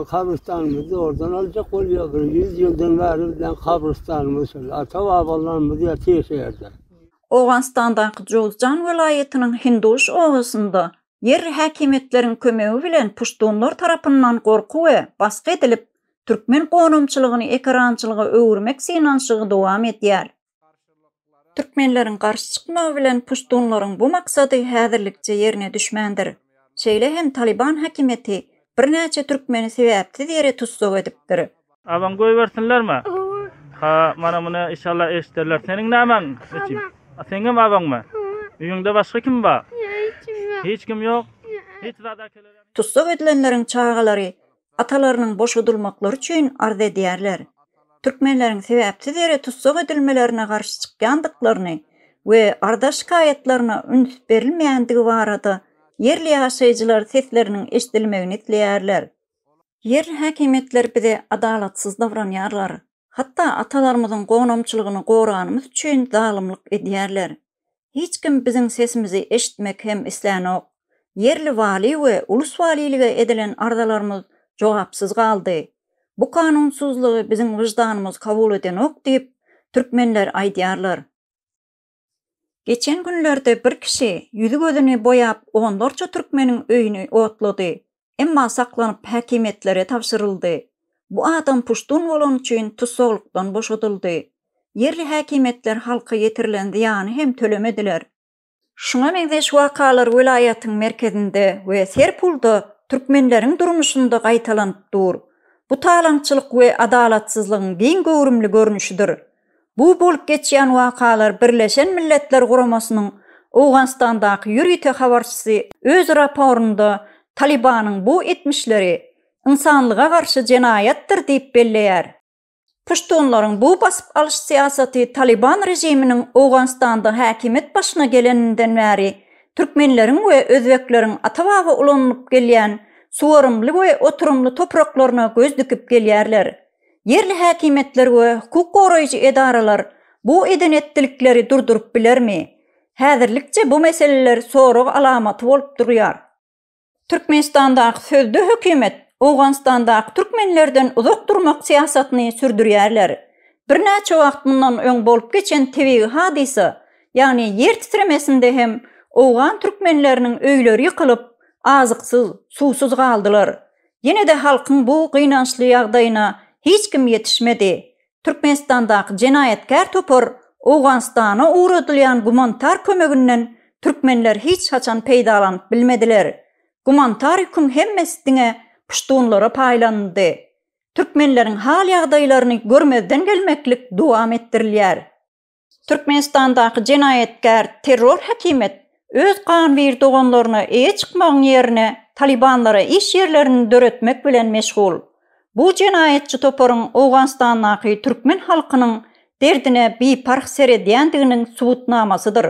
bizden kabristanımızı oradan alacak oluyor. 100 yıldan beri bizden kabristanımız ata-babalarımız yatıyor yerde. Oğanstandaky Jowzjan vilayetiniň Hinduş ogasynda yer häkimetlerin kömegi bilen puştunlar tarapyndan gorku we baskı edilip türkmen gonumçylygyny ekrançylyga öwürmek synanşygy dowam edýär. Türkmenleriň garşy çykmagy bilen puştunlaryň bu maksady häzirlikçe ýerine düşmändir. Şeýle hem Taliban häkimeti birnäçe türkmeni sebäpsiz ýere tutsuk edipdir. Aban goý bersinlermi? Ha, mana muny inşallah eşitlerler. Seniň nämeň? Seňem abaňmy? Üýüňde başga kim bar? Hiç kim ýok. Hiç zada kelere. Tutsuk edilenleriň çağalary atalarynyň boşadylmaklary üçin arz edýärler. Türkmenleriň sebäpsiz ýere tutsuk edilmelerine garşy çykýandyklaryny we arda şikaýetlerine üns berilmeýändigi barada yerli ýaşaýjylar sesleriniň eşdilmegini isleýärler. Yer häkimetler bize adalatsyz dawranýarlar. Hatta atalarymyzyň gonumçylygyny goranymyz üçin zalymlyk edýärler. Hiç kim biziň sesimizi eşitmek hem islenok. Yerli wali we ulus walilige edilen ardalarymyz jogapsyz galdy. Bu kanunsuzlygy biziň wyjdanymyz kabul edenok diýip türkmenler aýdýarlar. Geçen günlerde bir kişi yüzü gözünü boyap onlarca türkmenin öýüni otlady. Emma saklanyp häkimetlere tapşyryldy. Bu adam puştun bolan üçin tutsaklykdan boşadyldy. Yerli häkimetler halka yetirilen ziýany hem tölemediler. Şuna meňzeş wakalar vilayatyň merkezinde we Serpulda türkmenleriň durmuşynda gaýtalanyp dur. Bu talançylyk we adalatsyzlygyň giň göwrümli görnüşidir. Bu bolup geçýän wakalar Birleşen Milletler Guramasynyň Owganstandaky ýürüýte habarçysy öz raporunda Talibanyň bu etmişleri insanlyga garşy jenaýatdyr diýip belleýär. Puştunlaryň bu basyp alyş siýasaty Taliban rejiminiň Owganstanda häkimet başyna geleninden bäri türkmenleriň we özbekleriň ata-baba ulanyp gelýän suwarymly we oturumly topraklaryna göz dikip gelýärler. Yerli häkimetler we hukuk goraýjy edaralar bu edenetdilikleri durdurup bilermi? Häzirlikçe bu meseleler sorag alamaty bolup durýar. Türkmenistandaky sözde hökümet Owganstandaky türkmenlerden uzak durmak siýasatyny sürdürýärler. Birnäçe wagt mundan öň bolup geçen tebigi hadise, ýagny yer titremesinde hem Owgan türkmenleriniň öýleri ýykylyp, azyksyz, susuz galdylar. Ýene-de halkyň bu gynançly ýagdaýyna hiç kim yetişmedi. Türkmenistandaky jenaýetkär topar Owganstana uğradylýan gumantar kömeginden türkmenler hiç haçan peýdalanyp bilmediler. Gumantar hüküm hemmesine puştunlara paýlandy. Türkmenleriň hal ýagdaýlaryny görmezden gelmeklik dowam etdirilýär. Türkmenistandaky jenaýetkär terror häkimet öz kanwyr doganlaryna eýe çykmagyň ýerine Talibanlara iş ýerlerini döretmek bilen meşgul. Bu jenaýetçi toparyň Owganstandaky türkmen halkynyň derdine bir park seredýändiginiň subutnamasydyr.